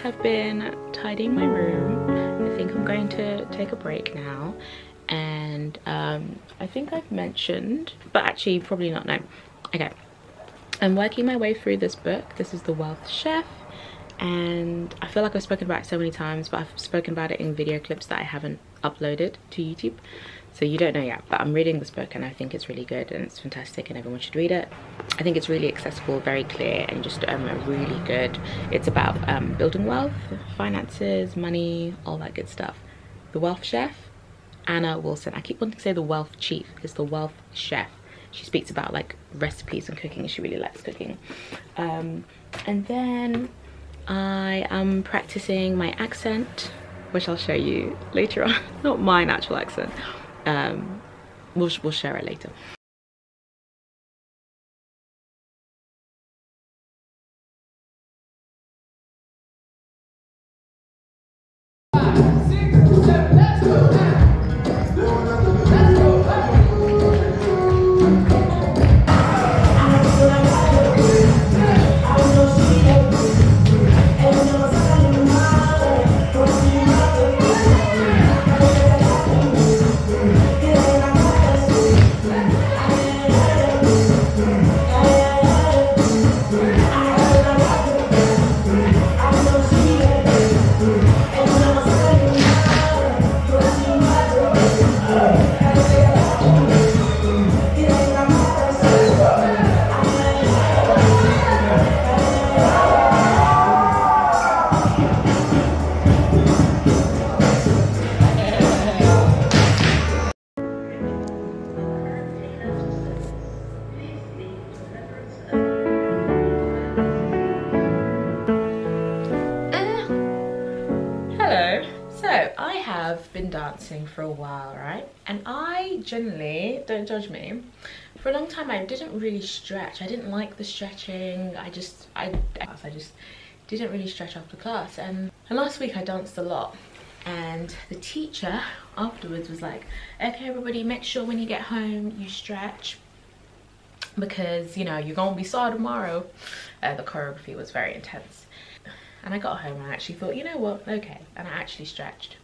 have been tidying my room. I think I'm going to take a break now, and I think I've mentioned, but actually probably not, no. Okay, I'm working my way through this book. This is The Wealth Chef, and I feel like I've spoken about it so many times, but I've spoken about it in video clips that I haven't uploaded to YouTube, so you don't know yet. But I'm reading this book and I think it's really good and it's fantastic and everyone should read it. I think it's really accessible, very clear, and just really good. It's about building wealth, finances, money, all that good stuff. The Wealth Chef, Anna Wilson. I keep wanting to say The Wealth Chief. It's The Wealth Chef. She speaks about like recipes and cooking. She really likes cooking. And then I am practicing my accent, which I'll show you later on. Not my natural accent. We'll share it later. Been dancing for a while, right? And I generally, don't judge me, for a long time I didn't really stretch. I didn't like the stretching. I just didn't really stretch after class. And last week I danced a lot, and the teacher afterwards was like, okay everybody, make sure when you get home you stretch, because you know you're gonna be sore tomorrow. The choreography was very intense, and I got home and I actually thought, you know what, okay, and I actually stretched.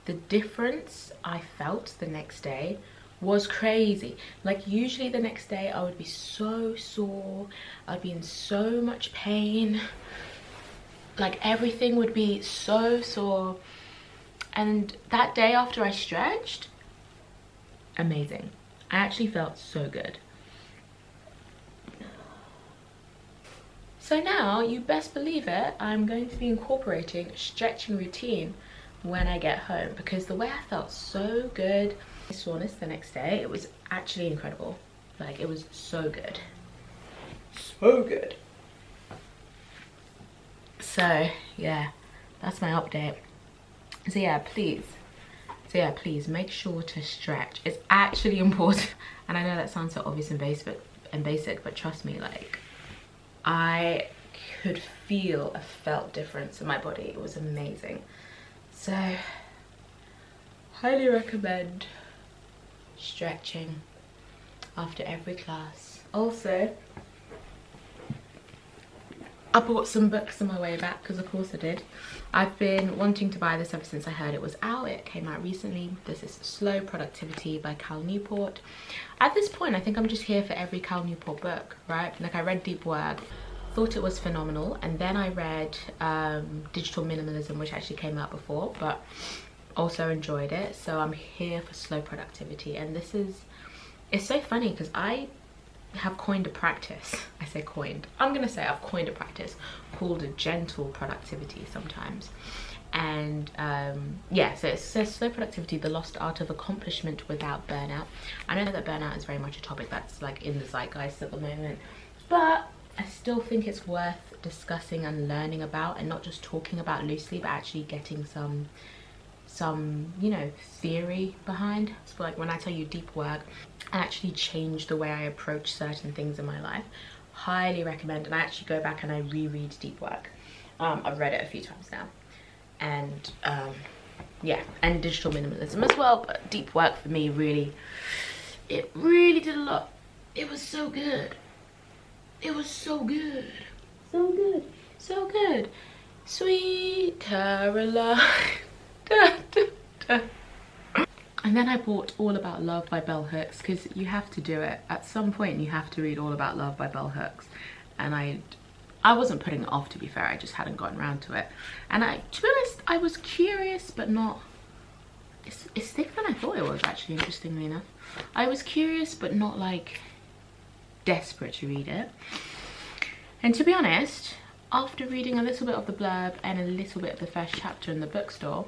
The difference I felt the next day was crazy. Like usually the next day I would be so sore, I'd be in so much pain, like everything would be so sore. And that day after I stretched, amazing. I actually felt so good. So now, you best believe it, I'm going to be incorporating a stretching routine when I get home, because the way I felt so good, soreness the next day, it was actually incredible. Like it was so good, so good. So yeah, that's my update. So yeah, please make sure to stretch. It's actually important. And I know that sounds so obvious and basic, but trust me, like I could feel a felt difference in my body. It was amazing. So highly recommend stretching after every class. Also, I bought some books on my way back, because of course I did. I've been wanting to buy this ever since I heard it was out. It came out recently. This is Slow Productivity by Cal Newport. At this point, I think I'm just here for every Cal Newport book, right? Like I read Deep Work, thought it was phenomenal, and then I read Digital Minimalism, which actually came out before, but also enjoyed it. So I'm here for Slow Productivity, and this is, it's so funny because I have coined a practice. I say coined, I'm gonna say I've coined a practice called a gentle productivity sometimes. And yeah, so it says Slow Productivity, the lost art of accomplishment without burnout. I know that burnout is very much a topic that's like in the zeitgeist at the moment, but I still think it's worth discussing and learning about, and not just talking about loosely, but actually getting some you know, theory behind. So like when I tell you Deep Work, I actually changed the way I approach certain things in my life. Highly recommend. And I actually go back and I reread Deep Work. I've read it a few times now, and yeah, and Digital Minimalism as well, but Deep Work for me really, it really did a lot. It was so good. It was so good, so good, so good. Sweet Caroline. Da, da, da. And then I bought All About Love by Bell Hooks, because you have to do it. At some point you have to read All About Love by Bell Hooks. And I wasn't putting it off, to be fair, I just hadn't gotten around to it. And to be honest, I was curious, but not, it's thicker than I thought it was, actually, interestingly enough. I was curious, but not like desperate to read it. And to be honest, after reading a little bit of the blurb and a little bit of the first chapter in the bookstore,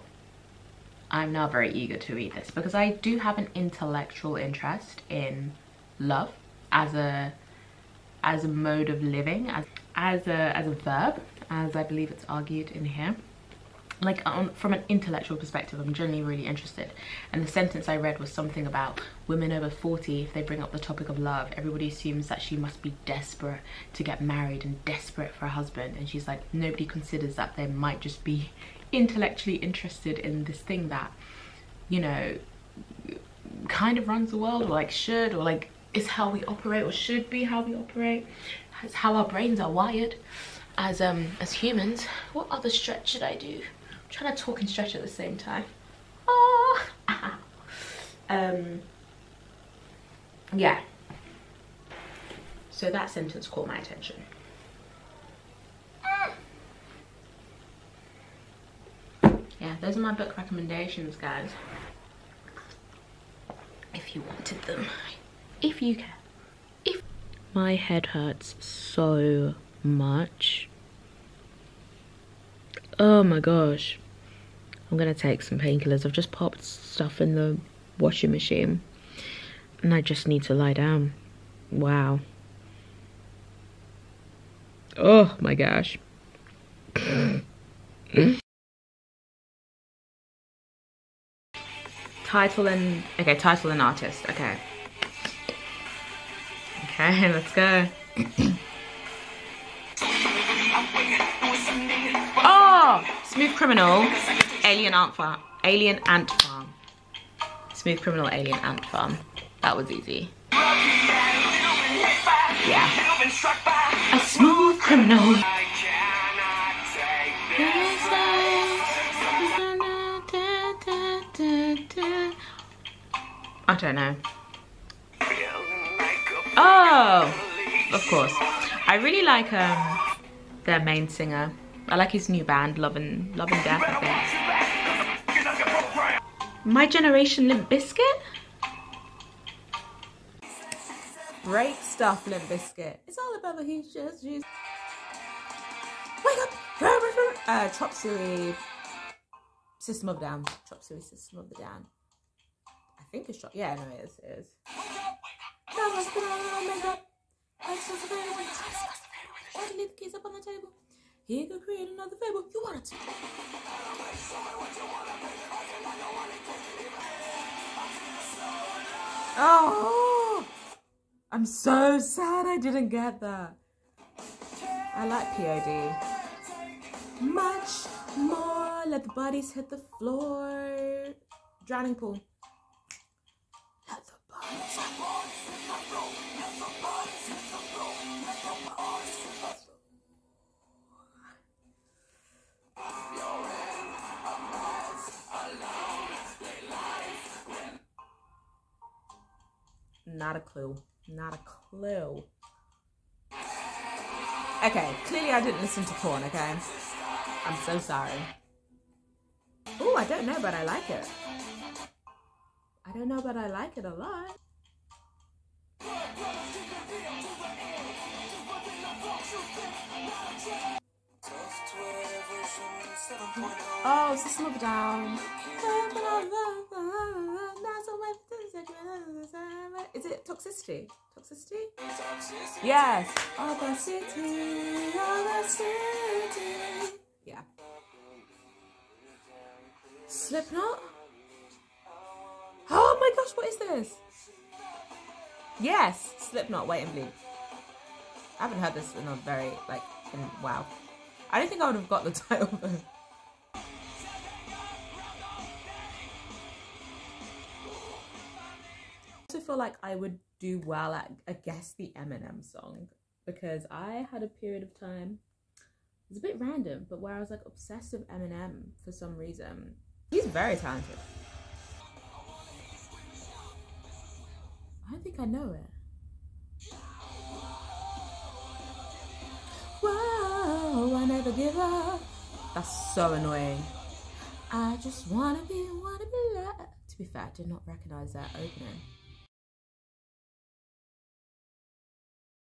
I'm now very eager to read this, because I do have an intellectual interest in love as a mode of living, as a verb, as I believe it's argued in here. Like, from an intellectual perspective, I'm generally really interested. And the sentence I read was something about women over 40, if they bring up the topic of love, everybody assumes that she must be desperate to get married and desperate for a husband. And she's like, nobody considers that they might just be intellectually interested in this thing that, you know, kind of runs the world, or like should, or like is how we operate, or should be how we operate. It's how our brains are wired as humans. What other stretch should I do? I'm trying to talk and stretch at the same time. Yeah, so that sentence caught my attention. Yeah, those are my book recommendations, guys, if you wanted them, if you can. If my head hurts so much, oh my gosh, I'm gonna take some painkillers. I've just popped stuff in the washing machine and I just need to lie down. Wow. Oh my gosh. Title and artist. Okay, let's go. Oh, Smooth Criminal, Alien Ant Farm. Smooth Criminal, Alien Ant Farm. That was easy. Yeah. A smooth criminal. I don't know. Oh, of course. I really like their main singer. I like his new band, Love and Death, I think. My Generation, Limp Bizkit? Great stuff, Limp Bizkit. It's all about the heat, just wake up! Chop Suey, System of a Down. Chop Suey, System of the Down. I think it's Chop. Yeah, no, it is. It is. Leave the keys up on the table. He could create another fable. You want it to. Oh, I'm so sad I didn't get that. I like POD. Much more. Let the bodies hit the floor. Drowning Pool. Let the bodies hit the floor. Not a clue. Not a clue. Okay, clearly I didn't listen to Korn, okay? I'm so sorry. Oh, I don't know, but I like it. I don't know, but I like it a lot. Oh, System of a Down. Is it Toxicity? Toxicity? Yes. Other city, other city. Yeah. Slipknot? Oh my gosh, what is this? Yes, Slipknot, Wait and Bleed. I haven't heard this in a very, wow. I don't think I would have got the title though. I also feel like I would do well at, I guess, the Eminem song, because I had a period of time It's a bit random, but where I was like obsessed with Eminem for some reason. He's very talented. I don't think I know it. Whoa, I never give up. That's so annoying. I just wanna be loved. To be fair, I did not recognize that opening.